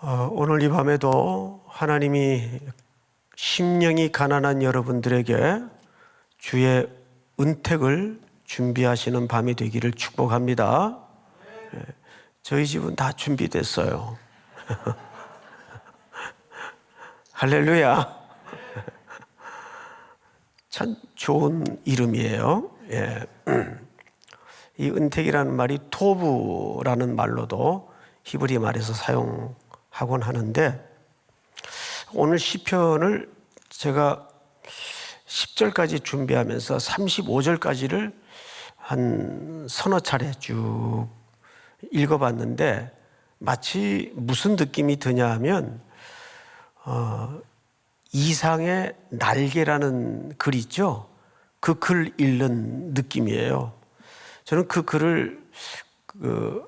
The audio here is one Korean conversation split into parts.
오늘 이 밤에도 하나님이 심령이 가난한 여러분들에게 주의 은택을 준비하시는 밤이 되기를 축복합니다. 저희 집은 다 준비됐어요. 할렐루야. 참 좋은 이름이에요. 이 은택이라는 말이 토부라는 말로도 히브리 말에서 사용하곤 하는데, 오늘 시편을 제가 10절까지 준비하면서 35절까지를 한 서너 차례 쭉 읽어봤는데, 마치 무슨 느낌이 드냐 하면 이상의 날개라는 글 있죠? 그 글 읽는 느낌이에요. 저는 그 글을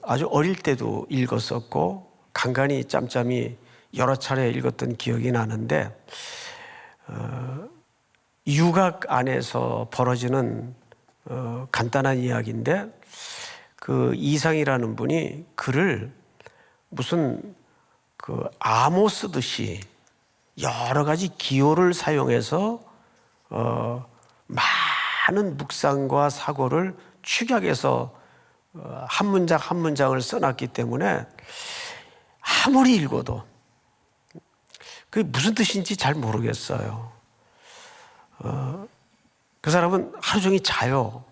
아주 어릴 때도 읽었었고 간간히 짬짬이 여러 차례 읽었던 기억이 나는데, 육악 안에서 벌어지는 간단한 이야기인데, 그 이상이라는 분이 글을 무슨 암호 쓰듯이 여러 가지 기호를 사용해서 많은 묵상과 사고를 축약해서 한 문장 한 문장을 써놨기 때문에 아무리 읽어도 그게 무슨 뜻인지 잘 모르겠어요. 그 사람은 하루 종일 자요.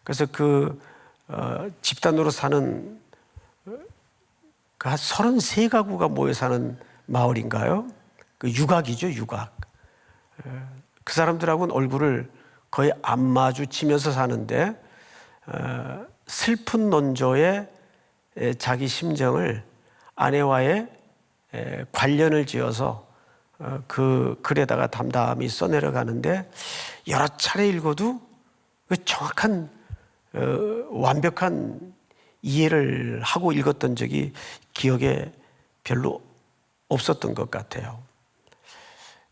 그래서 집단으로 사는 한 33가구가 모여 사는 마을인가요? 육악이죠, 육악. 그 사람들하고는 얼굴을 거의 안 마주치면서 사는데, 슬픈 논조에 자기 심정을 아내와의 관련을 지어서 그 글에다가 담담히 써내려가는데, 여러 차례 읽어도 정확한 완벽한 이해를 하고 읽었던 적이 기억에 별로 없었던 것 같아요.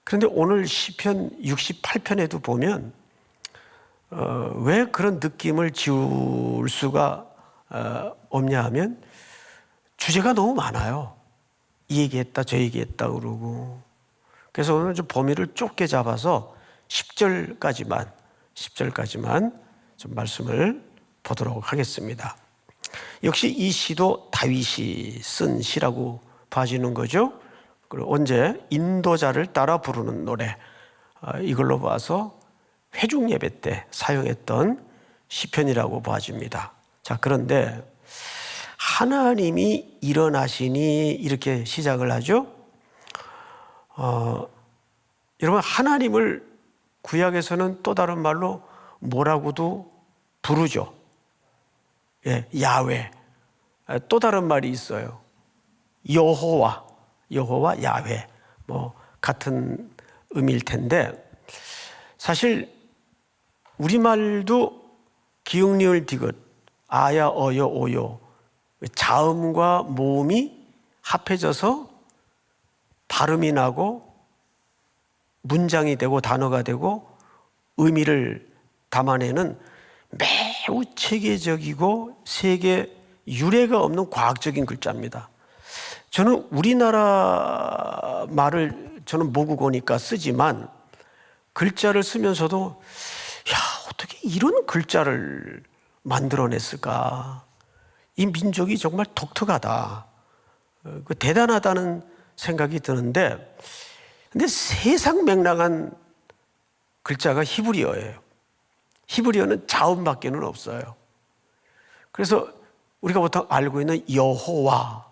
그런데 오늘 시편 68편에도 보면 왜 그런 느낌을 지울 수가 없냐 하면, 주제가 너무 많아요. 이 얘기했다 저 얘기했다 그러고. 그래서 오늘 좀 범위를 좁게 잡아서 10절까지만 좀 말씀을 보도록 하겠습니다. 역시 이 시도 다윗이 쓴 시라고 봐지는 거죠. 그리고 언제 인도자를 따라 부르는 노래, 이걸로 봐서 회중 예배 때 사용했던 시편이라고 봐집니다. 자, 그런데 하나님이 일어나시니 이렇게 시작을 하죠. 여러분, 하나님을 구약에서는 또 다른 말로 뭐라고도 부르죠. 야훼. 또 다른 말이 있어요. 여호와, 야훼. 같은 의미일 텐데, 사실 우리말도 기역, 리을, 디귿, 아야, 어여, 오요, 자음과 모음이 합해져서 발음이 나고 문장이 되고 단어가 되고 의미를 담아내는 매우 체계적이고 세계 유례가 없는 과학적인 글자입니다. 저는 우리나라 말을 저는 모국어니까 쓰지만, 글자를 쓰면서도 어떻게 이런 글자를 만들어냈을까? 이 민족이 정말 독특하다, 대단하다는 생각이 드는데, 근데 세상 맥락한 글자가 히브리어예요. 히브리어는 자음밖에는 없어요. 그래서 우리가 보통 알고 있는 여호와,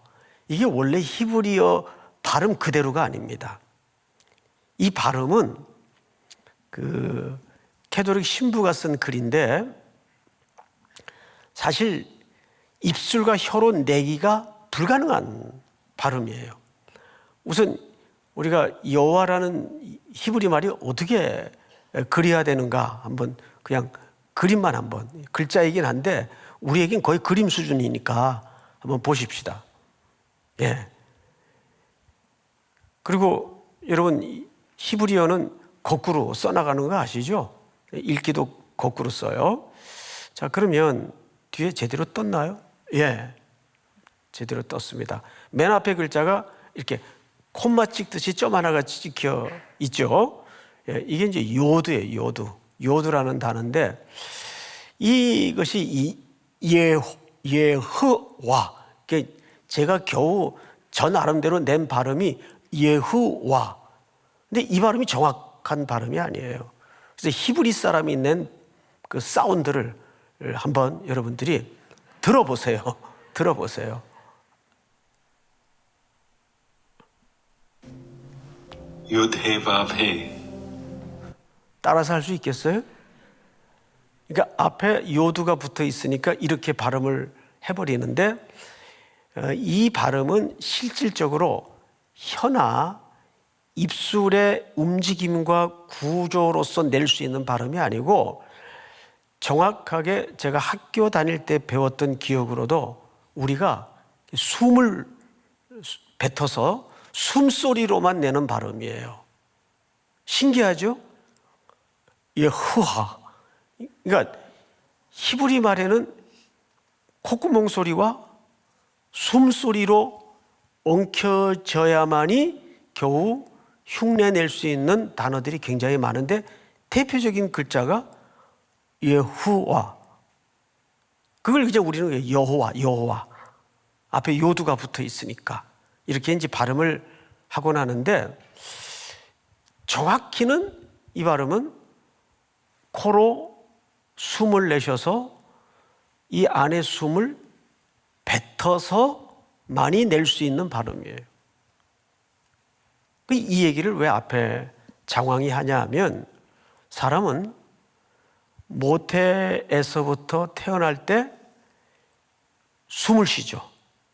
이게 원래 히브리어 발음 그대로가 아닙니다. 이 발음은 캐톨릭 신부가 쓴 글인데, 사실 입술과 혀로 내기가 불가능한 발음이에요. 우선 우리가 여호와라는 히브리 말이 어떻게 그려야 되는가, 한번 그냥 그림만 한번, 글자이긴 한데 우리에겐 거의 그림 수준이니까 한번 보십시다. 그리고 여러분, 히브리어는 거꾸로 써나가는 거 아시죠? 읽기도 거꾸로 써요. 자, 그러면 뒤에 제대로 떴나요? 제대로 떴습니다. 맨 앞에 글자가 이렇게 콤마 찍듯이 점 하나가 찍혀 있죠. 이게 이제 요드예요. 요드. 요드라는 단어인데 이것이 예흐와. 제가 겨우 저 나름대로 낸 발음이 예흐와. 근데 이 발음이 정확한 발음이 아니에요. 그래서 히브리 사람이 낸 그 사운드를 한번 여러분들이 들어보세요. 들어보세요. 유드헤바브헤. 따라서 할 수 있겠어요? 그러니까 앞에 요두가 붙어 있으니까 이렇게 발음을 해버리는데 이 발음은 실질적으로 혀나 입술의 움직임과 구조로서 낼 수 있는 발음이 아니고 정확하게 제가 학교 다닐 때 배웠던 기억으로도 우리가 숨을 뱉어서 숨소리로만 내는 발음이에요. 신기하죠? 예흐와. 그러니까 히브리 말에는 콧구멍 소리와 숨소리로 엉켜져야만이 겨우 흉내낼 수 있는 단어들이 굉장히 많은데 대표적인 글자가 예후와. 그걸 이제 우리는 여호와, 여호와. 앞에 요두가 붙어 있으니까 이렇게 이제 발음을 하곤 하는데 정확히는 이 발음은 코로 숨을 내셔서 이 안에 숨을 뱉어서 많이 낼 수 있는 발음이에요. 이 얘기를 왜 앞에 장황히 하냐 하면 사람은 모태에서부터 태어날 때 숨을 쉬죠.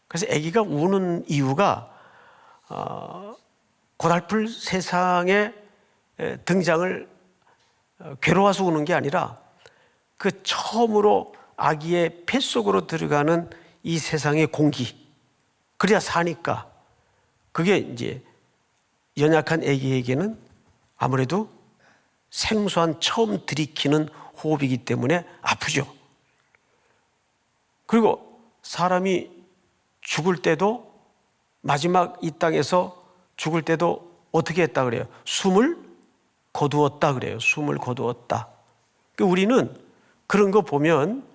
그래서 아기가 우는 이유가 고달플 세상에 등장을 괴로워서 우는 게 아니라 그 처음으로 아기의 뱃속으로 들어가는 이 세상의 공기, 그래야 사니까 그게 이제 연약한 아기에게는 아무래도 생소한 처음 들이키는 호흡이기 때문에 아프죠. 그리고 사람이 죽을 때도 마지막 이 땅에서 죽을 때도 어떻게 했다 그래요? 숨을 거두었다 그래요. 숨을 거두었다. 우리는 그런 거 보면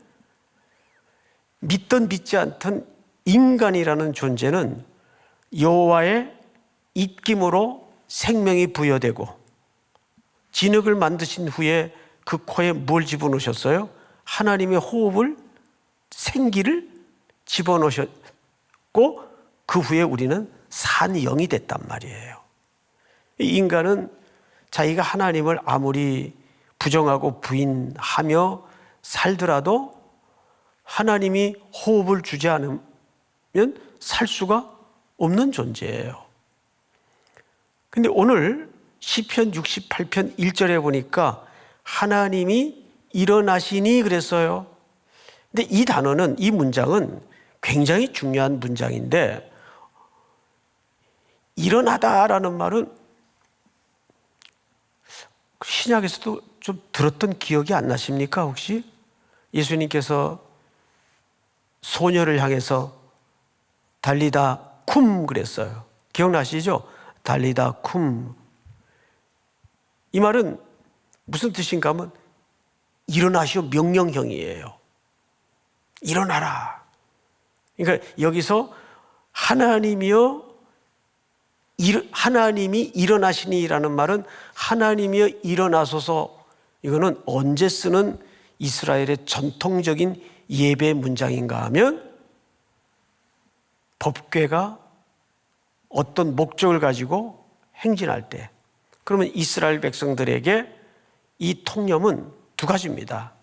믿든 믿지 않든 인간이라는 존재는 여호와의 입김으로 생명이 부여되고 진흙을 만드신 후에 그 코에 뭘 집어넣으셨어요? 하나님의 호흡을, 생기를 집어넣으셨고 그 후에 우리는 산 영이 됐단 말이에요. 인간은 자기가 하나님을 아무리 부정하고 부인하며 살더라도 하나님이 호흡을 주지 않으면 살 수가 없는 존재예요. 근데 오늘 시편 68편 1절에 보니까 하나님이 일어나시니 그랬어요. 근데 이 단어는, 이 문장은 굉장히 중요한 문장인데 일어나다라는 말은 신약에서도 좀 들었던 기억이 안 나십니까 혹시? 예수님께서 소녀를 향해서 달리다 쿰 그랬어요. 기억나시죠? 달리다 쿰. 이 말은 무슨 뜻인가 하면 일어나시오 명령형이에요. 일어나라. 그러니까 여기서 하나님이 일어나시니라는 말은 하나님이여 일어나소서, 이거는 언제 쓰는 이스라엘의 전통적인 예배 문장인가 하면 법궤가 어떤 목적을 가지고 행진할 때, 그러면 이스라엘 백성들에게 이 통념은 두 가지입니다.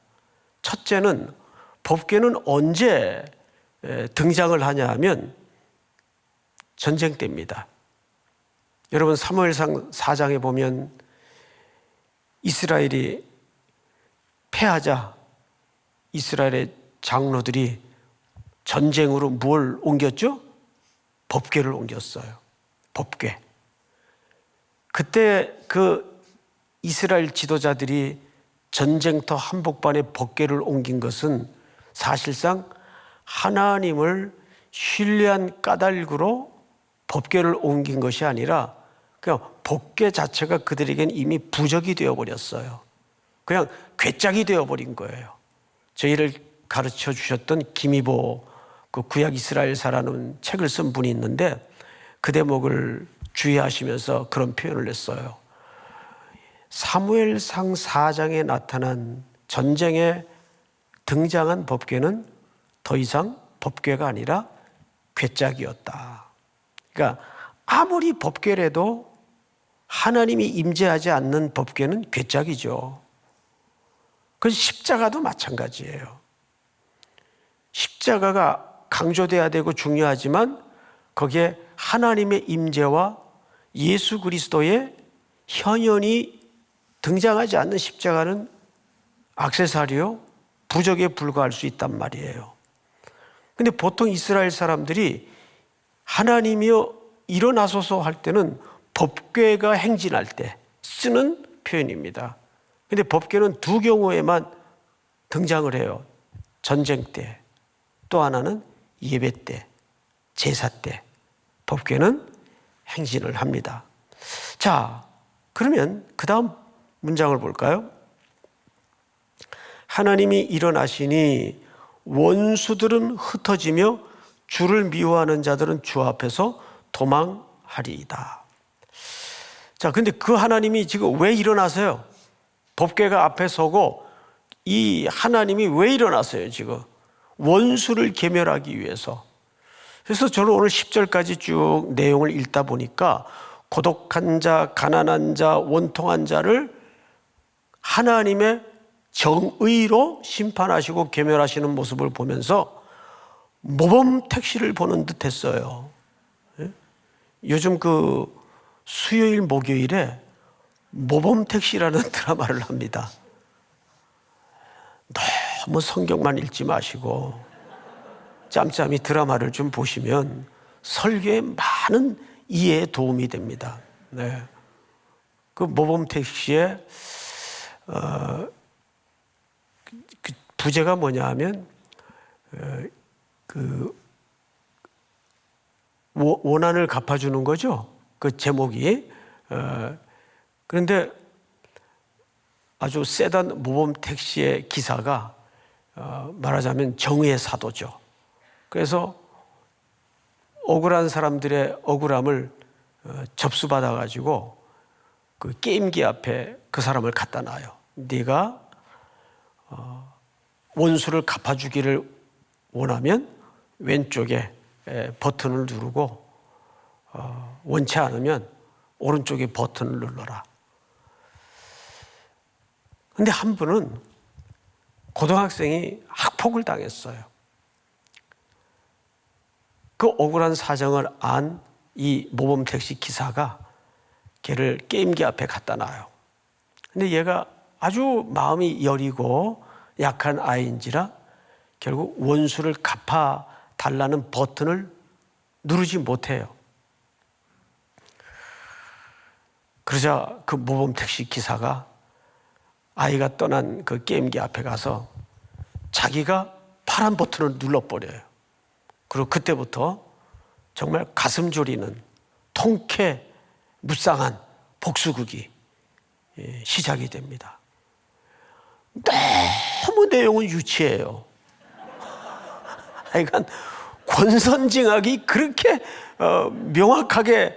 첫째는 법궤는 언제 등장을 하냐 하면 전쟁 때입니다. 여러분 사무엘상 4장에 보면 이스라엘이 패하자 이스라엘의 장로들이 전쟁으로 뭘 옮겼죠? 법궤를 옮겼어요. 법궤. 그때 그 이스라엘 지도자들이 전쟁터 한복판에 법궤를 옮긴 것은 사실상 하나님을 신뢰한 까닭으로 법궤를 옮긴 것이 아니라 그냥 법궤 자체가 그들에게는 이미 부적이 되어버렸어요. 그냥 괴짝이 되어버린 거예요. 저희를 가르쳐 주셨던 김이보 그 구약 이스라엘사라는 책을 쓴 분이 있는데 그 대목을 주의하시면서 그런 표현을 했어요. 사무엘상 4장에 나타난 전쟁에 등장한 법궤는 더 이상 법궤가 아니라 괴짝이었다. 그러니까 아무리 법궤라도 하나님이 임재하지 않는 법궤는 괴짝이죠. 그 십자가도 마찬가지예요. 십자가가 강조돼야 되고 중요하지만 거기에 하나님의 임재와 예수 그리스도의 현현이 등장하지 않는 십자가는 액세서리요, 부적에 불과할 수 있단 말이에요. 근데 보통 이스라엘 사람들이 하나님이여 일어나소서 할 때는 법궤가 행진할 때 쓰는 표현입니다. 근데 법궤는 두 경우에만 등장을 해요. 전쟁 때, 또 하나는 예배 때, 제사 때 법궤는 행진을 합니다. 자, 그러면 그 다음 문장을 볼까요? 하나님이 일어나시니 원수들은 흩어지며 주를 미워하는 자들은 주 앞에서 도망하리이다. 자, 근데 그 하나님이 지금 왜 일어나세요? 법궤가 앞에 서고 이 하나님이 왜 일어나세요? 지금 원수를 계멸하기 위해서. 그래서 저는 오늘 10절까지 쭉 내용을 읽다 보니까 고독한 자, 가난한 자, 원통한 자를 하나님의 정의로 심판하시고 계멸하시는 모습을 보면서 모범 택시를 보는 듯 했어요. 요즘 그 수요일 목요일에 모범 택시라는 드라마를 합니다. 너무 성경만 읽지 마시고 짬짬이 드라마를 좀 보시면 설교에 많은 이해에 도움이 됩니다. 네. 그 모범 택시의 그 부제가 뭐냐 하면 그 원한을 갚아주는 거죠. 그 제목이. 그런데 아주 세단 모범 택시의 기사가 말하자면 정의의 사도죠. 그래서 억울한 사람들의 억울함을 접수받아 가지고 그 게임기 앞에 그 사람을 갖다 놔요. 네가 원수를 갚아주기를 원하면 왼쪽에 버튼을 누르고 원치 않으면 오른쪽에 버튼을 눌러라. 근데 한 분은 고등학생이 학폭을 당했어요. 그 억울한 사정을 안 이 모범 택시 기사가 걔를 게임기 앞에 갖다 놔요. 근데 얘가 아주 마음이 여리고 약한 아이인지라 결국 원수를 갚아 달라는 버튼을 누르지 못해요. 그러자 그 모범 택시 기사가 아이가 떠난 그 게임기 앞에 가서 자기가 파란 버튼을 눌러버려요. 그리고 그때부터 정말 가슴 졸이는 통쾌 무쌍한 복수극이 시작이 됩니다. 너무 내용은 유치해요. 하여간 권선징악이 그렇게 명확하게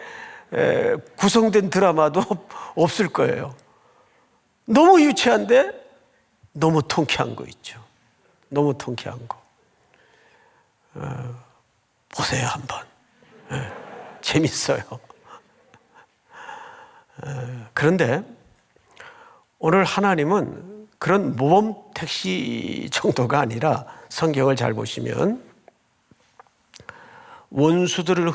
구성된 드라마도 없을 거예요. 너무 유치한데 너무 통쾌한 거 있죠. 너무 통쾌한 거. 보세요 한번. 재밌어요. 그런데 오늘 하나님은 그런 모범 택시 정도가 아니라 성경을 잘 보시면 원수들은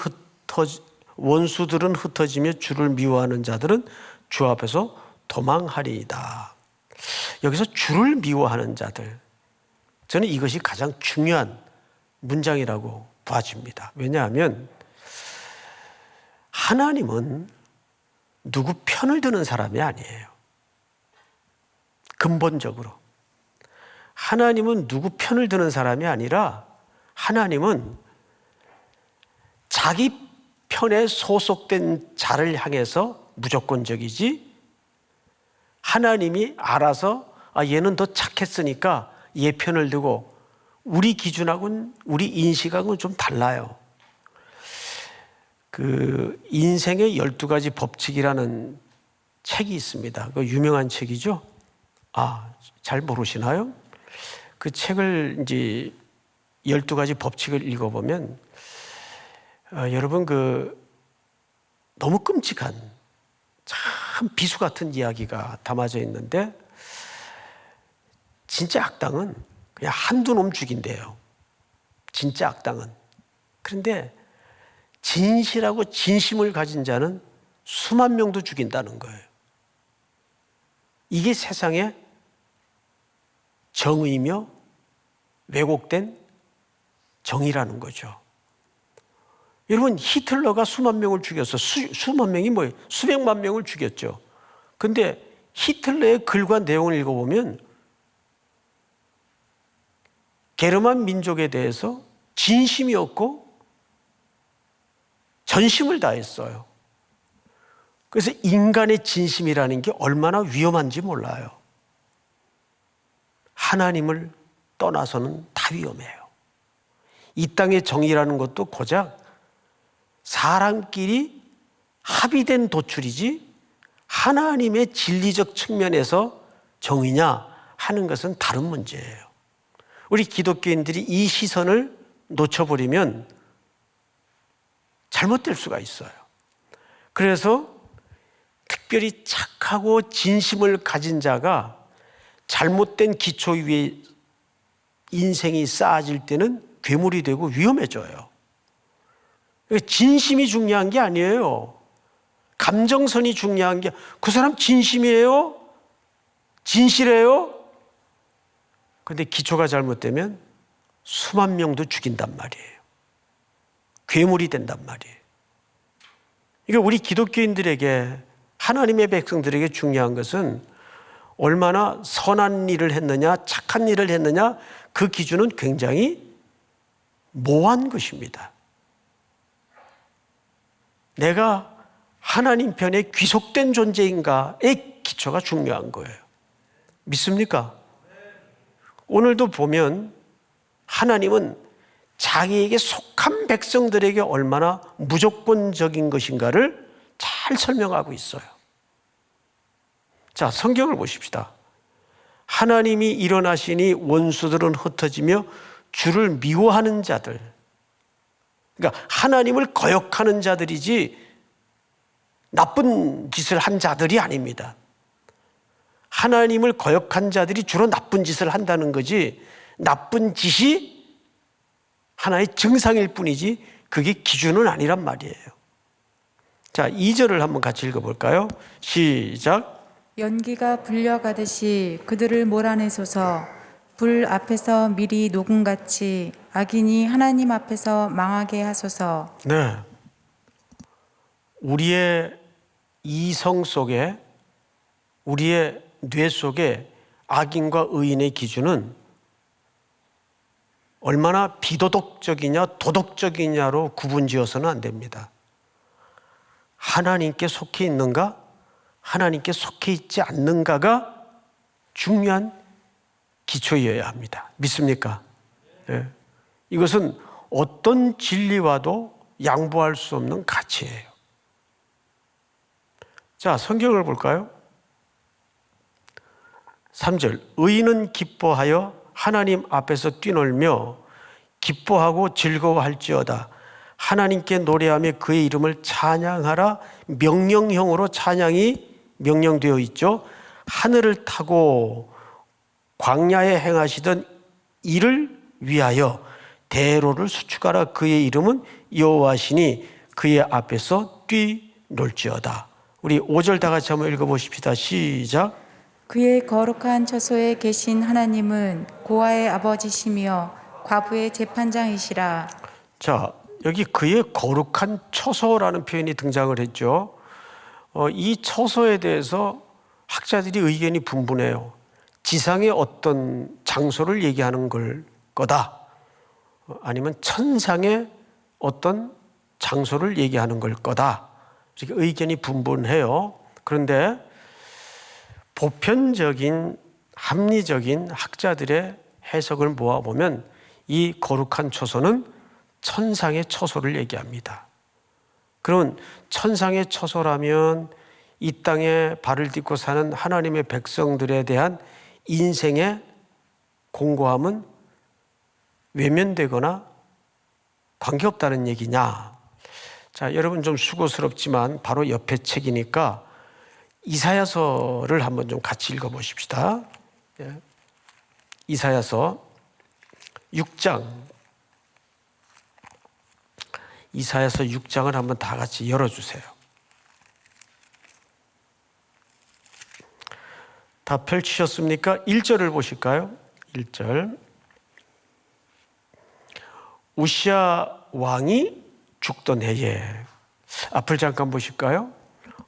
흩어지며 주를 미워하는 자들은 주 앞에서 도망하리이다. 여기서 주를 미워하는 자들, 저는 이것이 가장 중요한 문장이라고 봐집니다. 왜냐하면 하나님은 누구 편을 드는 사람이 아니에요. 근본적으로 하나님은 누구 편을 드는 사람이 아니라 하나님은 자기 편에 소속된 자를 향해서 무조건적이지, 하나님이 알아서 얘는 더 착했으니까 얘 편을 두고, 우리 기준하고는, 우리 인식하고는 좀 달라요. 그 인생의 12가지 법칙이라는 책이 있습니다. 그 유명한 책이죠. 잘 모르시나요? 그 책을 이제 12가지 법칙을 읽어보면 여러분 너무 끔찍한 참 비수 같은 이야기가 담아져 있는데, 진짜 악당은 그냥 한두 놈 죽인대요. 진짜 악당은. 그런데 진실하고 진심을 가진 자는 수만 명도 죽인다는 거예요. 이게 세상의 정의며 왜곡된 정의라는 거죠. 여러분, 히틀러가 수만 명을 죽였어. 수만 명이 뭐예요? 수백만 명을 죽였죠. 그런데 히틀러의 글과 내용을 읽어보면 게르만 민족에 대해서 진심이었고 전심을 다했어요. 그래서 인간의 진심이라는 게 얼마나 위험한지 몰라요. 하나님을 떠나서는 다 위험해요. 이 땅의 정의라는 것도 고작 사람끼리 합의된 도출이지, 하나님의 진리적 측면에서 정의냐 하는 것은 다른 문제예요. 우리 기독교인들이 이 시선을 놓쳐버리면 잘못될 수가 있어요. 그래서 특별히 착하고 진심을 가진 자가 잘못된 기초 위에 인생이 쌓아질 때는 괴물이 되고 위험해져요. 진심이 중요한 게 아니에요. 감정선이 중요한 게, 그 사람 진심이에요? 진실해요? 그런데 기초가 잘못되면 수만 명도 죽인단 말이에요. 괴물이 된단 말이에요. 이게 우리 기독교인들에게, 하나님의 백성들에게 중요한 것은 얼마나 선한 일을 했느냐, 착한 일을 했느냐, 그 기준은 굉장히 모호한 것입니다. 내가 하나님 편에 귀속된 존재인가의 기초가 중요한 거예요. 믿습니까? 오늘도 보면 하나님은 자기에게 속한 백성들에게 얼마나 무조건적인 것인가를 잘 설명하고 있어요. 자, 성경을 보십시다. 하나님이 일어나시니 원수들은 흩어지며 주를 미워하는 자들, 그러니까 하나님을 거역하는 자들이지 나쁜 짓을 한 자들이 아닙니다. 하나님을 거역한 자들이 주로 나쁜 짓을 한다는 거지, 나쁜 짓이 하나의 증상일 뿐이지 그게 기준은 아니란 말이에요. 자, 2절을 한번 같이 읽어볼까요? 시작. 연기가 불려가듯이 그들을 몰아내소서. 불 앞에서 밀이 녹음같이 악인이 하나님 앞에서 망하게 하소서. 네, 우리의 이성 속에, 우리의 뇌 속에 악인과 의인의 기준은 얼마나 비도덕적이냐 도덕적이냐로 구분지어서는 안 됩니다. 하나님께 속해 있는가, 하나님께 속해 있지 않는가가 중요한 기초여야 합니다. 믿습니까? 네. 이것은 어떤 진리와도 양보할 수 없는 가치예요. 자, 성경을 볼까요? 3절. 의인은 기뻐하여 하나님 앞에서 뛰놀며 기뻐하고 즐거워할지어다. 하나님께 노래하며 그의 이름을 찬양하라. 명령형으로 찬양이 명령되어 있죠. 하늘을 타고 광야에 행하시던 이를 위하여 대로를 수축하라. 그의 이름은 여호와시니 그의 앞에서 뛰놀지어다. 우리 5절 다 같이 한번 읽어보십시다. 시작. 그의 거룩한 처소에 계신 하나님은 고아의 아버지시며 과부의 재판장이시라. 자, 여기 그의 거룩한 처소라는 표현이 등장을 했죠. 이 처소에 대해서 학자들이 의견이 분분해요. 지상의 어떤 장소를 얘기하는 걸 거다, 아니면 천상의 어떤 장소를 얘기하는 걸 거다. 이렇게 의견이 분분해요. 그런데 보편적인 합리적인 학자들의 해석을 모아보면 이 거룩한 처소는 천상의 처소를 얘기합니다. 그러면 천상의 처소라면 이 땅에 발을 딛고 사는 하나님의 백성들에 대한 인생의 공고함은 외면되거나 관계없다는 얘기냐? 자, 여러분 좀 수고스럽지만 바로 옆에 책이니까 이사야서를 한번 좀 같이 읽어보십시다. 이사야서 6장. 이사야서 6장을 한번 다 같이 열어주세요. 다 펼치셨습니까? 1절을 보실까요? 1절. 우시야 왕이 죽던 해에, 앞을 잠깐 보실까요?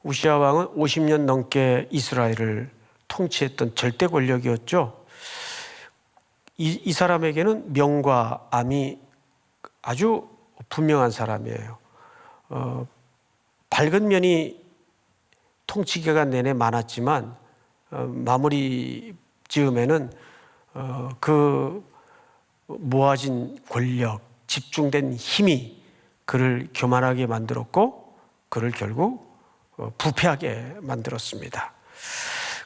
우시야 왕은 50년 넘게 이스라엘을 통치했던 절대 권력이었죠. 이 사람에게는 명과 암이 아주 분명한 사람이에요. 밝은 면이 통치 기간 내내 많았지만 마무리 즈음에는 그 모아진 권력, 집중된 힘이 그를 교만하게 만들었고 그를 결국 부패하게 만들었습니다.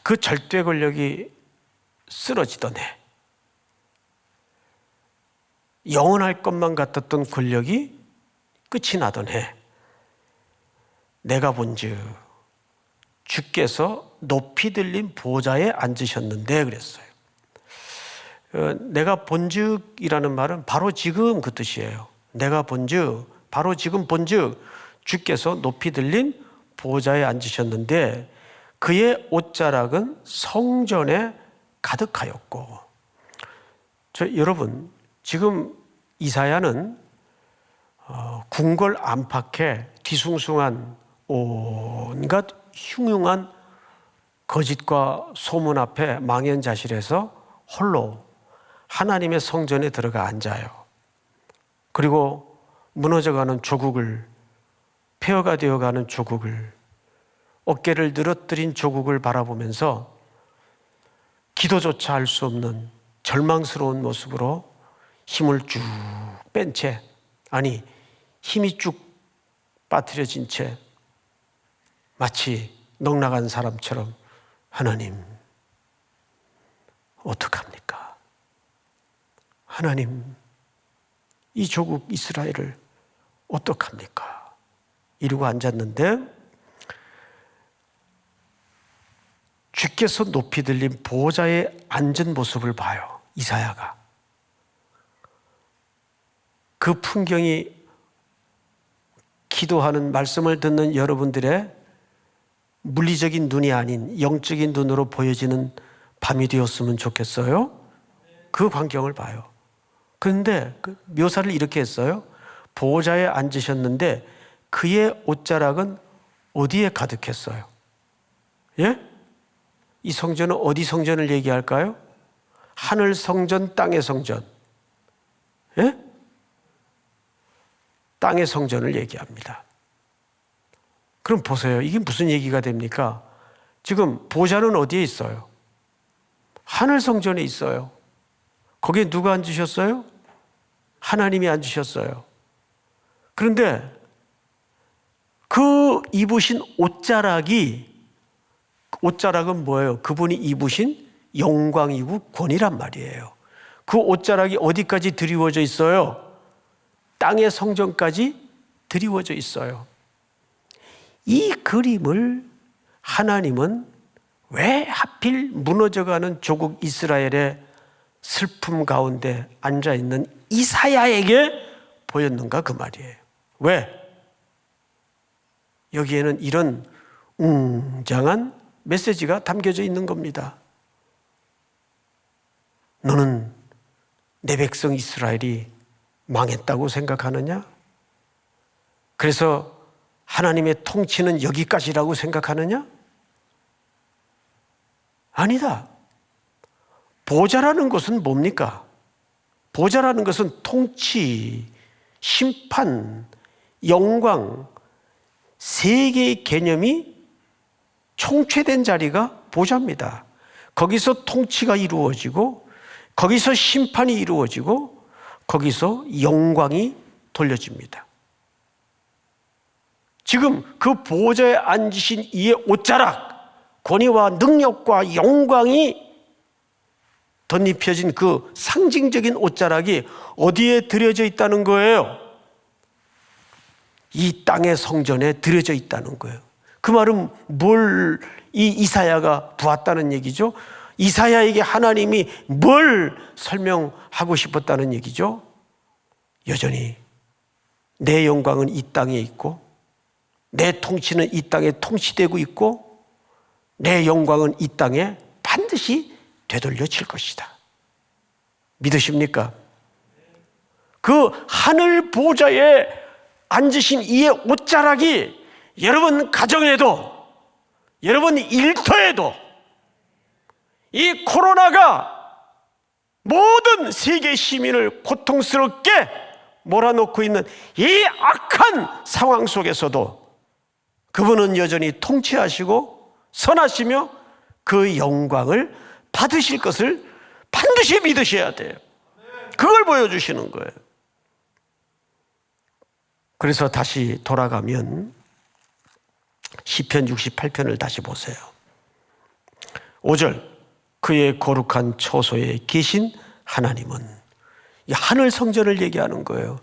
그 절대 권력이 쓰러지던 해, 영원할 것만 같았던 권력이 끝이 나던 해, 내가 본즉 주께서 높이 들린 보좌에 앉으셨는데 그랬어요. 내가 본즉이라는 말은 바로 지금 그 뜻이에요. 내가 본즉, 바로 지금 본즉 주께서 높이 들린 보좌에 앉으셨는데 그의 옷자락은 성전에 가득하였고. 여러분, 지금 이사야는 궁궐 안팎에 뒤숭숭한 온갖 흉흉한 거짓과 소문 앞에 망연자실해서 홀로 하나님의 성전에 들어가 앉아요. 그리고 무너져가는 조국을, 폐허가 되어가는 조국을, 어깨를 늘어뜨린 조국을 바라보면서 기도조차 할 수 없는 절망스러운 모습으로 힘을 쭉 뺀 채, 아니 힘이 쭉 빠뜨려진 채 마치 넉나간 사람처럼 하나님 어떡합니까? 하나님 이 조국 이스라엘을 어떡합니까? 이러고 앉았는데 주께서 높이 들린 보좌에 앉은 모습을 봐요. 이사야가. 그 풍경이 기도하는 말씀을 듣는 여러분들의 물리적인 눈이 아닌 영적인 눈으로 보여지는 밤이 되었으면 좋겠어요. 그 광경을 봐요. 그런데 그 묘사를 이렇게 했어요. 보좌에 앉으셨는데 그의 옷자락은 어디에 가득했어요? 예? 이 성전은 어디 성전을 얘기할까요? 하늘 성전, 땅의 성전. 예? 땅의 성전을 얘기합니다. 그럼 보세요. 이게 무슨 얘기가 됩니까? 지금 보좌는 어디에 있어요? 하늘 성전에 있어요. 거기에 누가 앉으셨어요? 하나님이 앉으셨어요. 그런데 그 입으신 옷자락은 뭐예요? 그분이 입으신 영광이고 권위란 말이에요. 그 옷자락이 어디까지 드리워져 있어요? 땅의 성전까지 드리워져 있어요. 이 그림을 하나님은 왜 하필 무너져가는 조국 이스라엘의 슬픔 가운데 앉아있는 이사야에게 보였는가 그 말이에요. 왜? 여기에는 이런 웅장한 메시지가 담겨져 있는 겁니다. 너는 내 백성 이스라엘이 망했다고 생각하느냐? 그래서 하나님의 통치는 여기까지라고 생각하느냐? 아니다. 보좌라는 것은 뭡니까? 보좌라는 것은 통치, 심판, 영광, 세 개의 개념이 총체된 자리가 보좌입니다. 거기서 통치가 이루어지고, 거기서 심판이 이루어지고, 거기서 영광이 돌려집니다. 지금 그 보좌에 앉으신 이의 옷자락, 권위와 능력과 영광이 덧입혀진 그 상징적인 옷자락이 어디에 드려져 있다는 거예요? 이 땅의 성전에 드려져 있다는 거예요. 그 말은 뭘 이 이사야가 보았다는 얘기죠? 이사야에게 하나님이 뭘 설명하고 싶었다는 얘기죠? 여전히 내 영광은 이 땅에 있고, 내 통치는 이 땅에 통치되고 있고, 내 영광은 이 땅에 반드시 되돌려질 것이다. 믿으십니까? 그 하늘 보좌에 앉으신 이의 옷자락이 여러분 가정에도, 여러분 일터에도, 이 코로나가 모든 세계 시민을 고통스럽게 몰아넣고 있는 이 악한 상황 속에서도 그분은 여전히 통치하시고 선하시며 그 영광을 받으실 것을 반드시 믿으셔야 돼요. 그걸 보여주시는 거예요. 그래서 다시 돌아가면 시편 68편을 다시 보세요. 5절, 그의 거룩한 처소에 계신 하나님은, 이 하늘 성전을 얘기하는 거예요.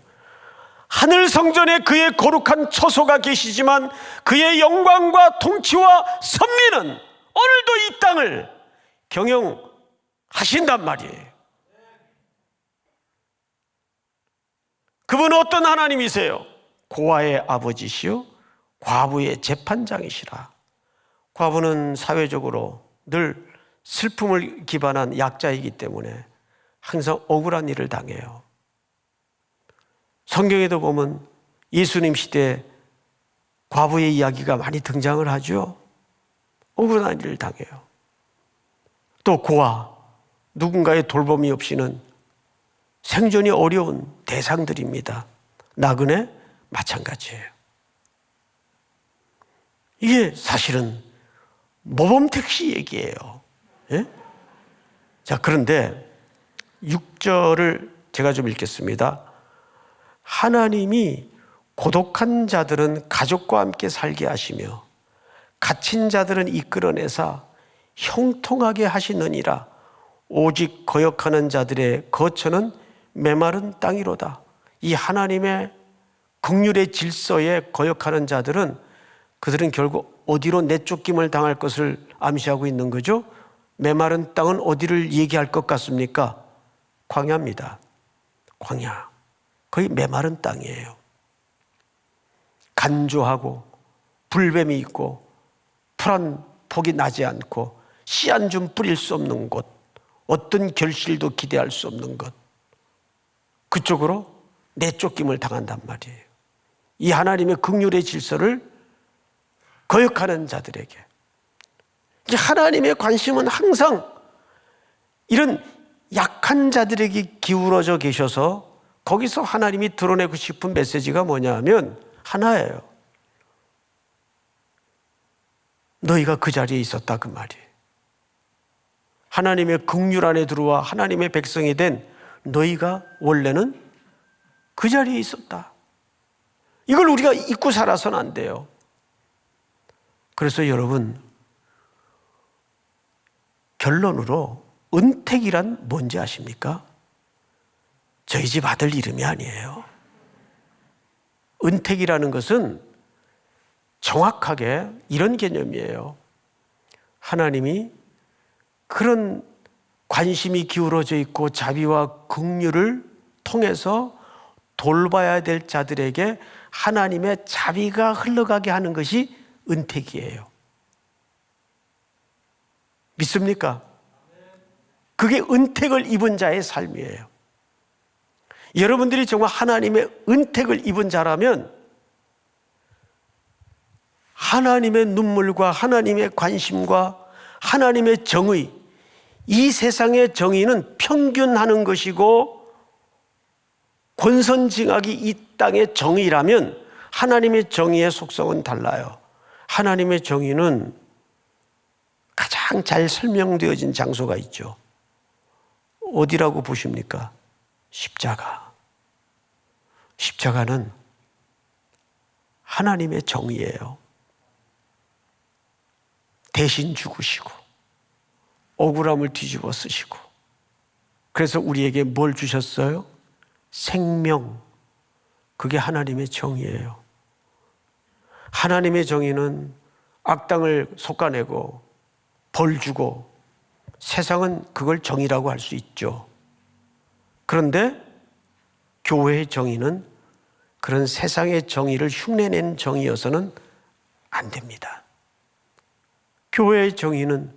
하늘 성전에 그의 거룩한 처소가 계시지만 그의 영광과 통치와 선미는 오늘도 이 땅을 경영하신단 말이에요. 그분은 어떤 하나님이세요? 고아의 아버지시요 과부의 재판장이시라. 과부는 사회적으로 늘 슬픔을 기반한 약자이기 때문에 항상 억울한 일을 당해요. 성경에도 보면 예수님 시대에 과부의 이야기가 많이 등장을 하죠. 억울한 일을 당해요. 또 고아, 누군가의 돌봄이 없이는 생존이 어려운 대상들입니다. 나그네 마찬가지예요. 이게 사실은 모범택시 얘기예요. 예? 자, 그런데 6절을 제가 좀 읽겠습니다. 하나님이 고독한 자들은 가족과 함께 살게 하시며 갇힌 자들은 이끌어내사 형통하게 하시느니라. 오직 거역하는 자들의 거처는 메마른 땅이로다. 이 하나님의 긍휼의 질서에 거역하는 자들은, 그들은 결국 어디로 내쫓김을 당할 것을 암시하고 있는 거죠. 메마른 땅은 어디를 얘기할 것 같습니까? 광야입니다. 광야. 거의 메마른 땅이에요. 간조하고 불뱀이 있고 풀 한 폭이 나지 않고 씨 한 줌 뿌릴 수 없는 곳, 어떤 결실도 기대할 수 없는 것, 그쪽으로 내쫓김을 당한단 말이에요. 이 하나님의 긍휼의 질서를 거역하는 자들에게, 하나님의 관심은 항상 이런 약한 자들에게 기울어져 계셔서 거기서 하나님이 드러내고 싶은 메시지가 뭐냐 하면 하나예요. 너희가 그 자리에 있었다, 그 말이에요. 하나님의 긍휼 안에 들어와 하나님의 백성이 된 너희가 원래는 그 자리에 있었다. 이걸 우리가 잊고 살아서는 안 돼요. 그래서 여러분, 결론으로 은택이란 뭔지 아십니까? 저희 집 아들 이름이 아니에요. 은택이라는 것은 정확하게 이런 개념이에요. 하나님이 그런 관심이 기울어져 있고 자비와 긍휼을 통해서 돌봐야 될 자들에게 하나님의 자비가 흘러가게 하는 것이 은택이에요. 믿습니까? 그게 은택을 입은 자의 삶이에요. 여러분들이 정말 하나님의 은택을 입은 자라면 하나님의 눈물과 하나님의 관심과 하나님의 정의, 이 세상의 정의는 평균하는 것이고 권선징악이 이 땅의 정의라면 하나님의 정의의 속성은 달라요. 하나님의 정의는 가장 잘 설명되어진 장소가 있죠. 어디라고 보십니까? 십자가. 십자가는 하나님의 정의예요. 대신 죽으시고 억울함을 뒤집어 쓰시고, 그래서 우리에게 뭘 주셨어요? 생명. 그게 하나님의 정의예요. 하나님의 정의는 악당을 솎아내고 벌 주고, 세상은 그걸 정의라고 할 수 있죠. 그런데 교회의 정의는 그런 세상의 정의를 흉내낸 정의여서는 안 됩니다. 교회의 정의는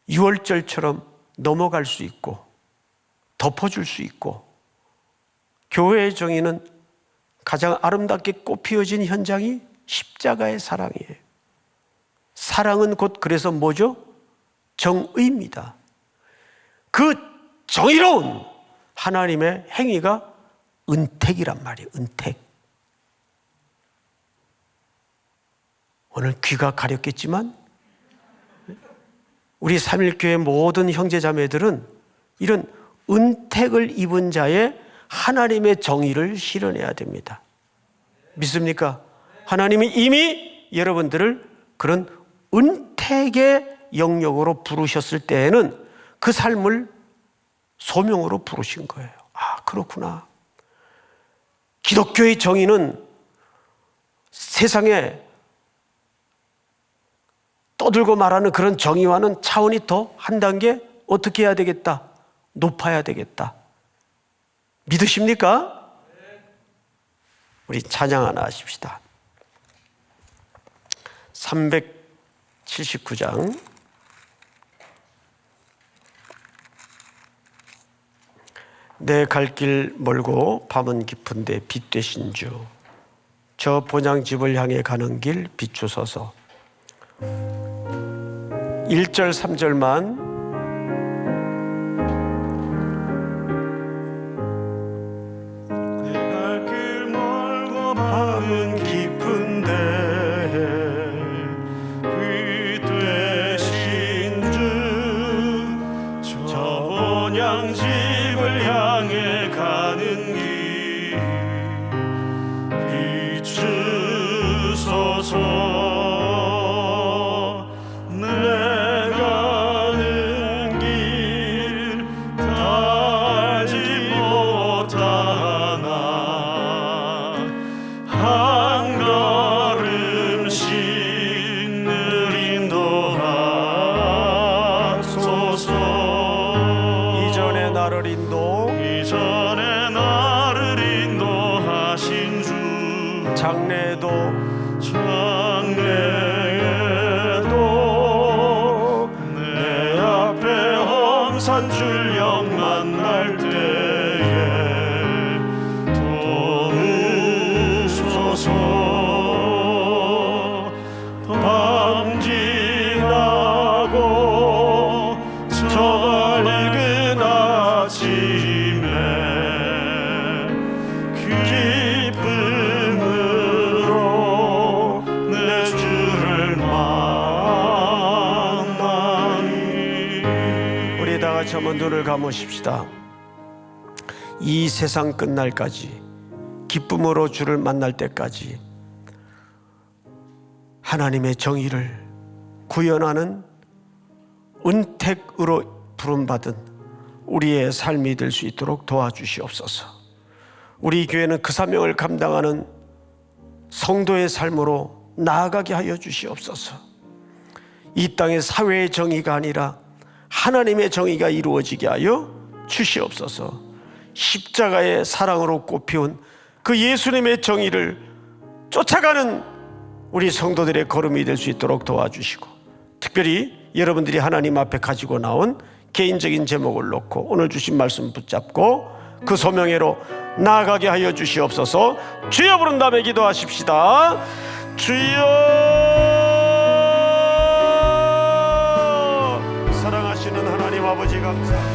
유월절처럼 넘어갈 수 있고 덮어줄 수 있고, 교회의 정의는 가장 아름답게 꽃피어진 현장이 십자가의 사랑이에요. 사랑은 곧 그래서 뭐죠? 정의입니다. 그 정의로운 하나님의 행위가 은택이란 말이에요. 은택. 오늘 귀가 가렸겠지만 우리 삼일교회 모든 형제자매들은 이런 은택을 입은 자의 하나님의 정의를 실현해야 됩니다. 믿습니까? 하나님이 이미 여러분들을 그런 은택의 영역으로 부르셨을 때에는 그 삶을 소명으로 부르신 거예요. 아, 그렇구나. 기독교의 정의는 세상에 떠들고 말하는 그런 정의와는 차원이 더 한 단계 어떻게 해야 되겠다? 높아야 되겠다. 믿으십니까? 우리 찬양 하나 하십시다. 379장 내 갈 길 멀고 밤은 깊은데 빛 되신 주, 저 본향집을 향해 가는 길 비추소서. 1절 3절만 내 갈 길 멀고 밤은 깊은데 빛 되신 주, 저 본향집을 향해 가는 길 비추소서. 이전에 나를 인도하신 주, 장래에도 내 앞에 험산 줄령 만날 때에 도우소서. 밤 지나고 저 밝은 아침에 기쁨으로 내 주를 만나니. 우리 다 같이 한번 눈을 감으십시다. 이 세상 끝날까지, 기쁨으로 주를 만날 때까지 하나님의 정의를 구현하는 은택으로 부름받은 우리의 삶이 될 수 있도록 도와주시옵소서. 우리 교회는 그 사명을 감당하는 성도의 삶으로 나아가게 하여 주시옵소서. 이 땅의 사회의 정의가 아니라 하나님의 정의가 이루어지게 하여 주시옵소서. 십자가의 사랑으로 꽃피운 그 예수님의 정의를 쫓아가는 우리 성도들의 걸음이 될 수 있도록 도와주시고, 특별히 여러분들이 하나님 앞에 가지고 나온 개인적인 제목을 놓고 오늘 주신 말씀 붙잡고 그 소명회로 나아가게 하여 주시옵소서. 주여 부른 다음에 기도하십시다. 주여, 사랑하시는 하나님 아버지 감사합니다.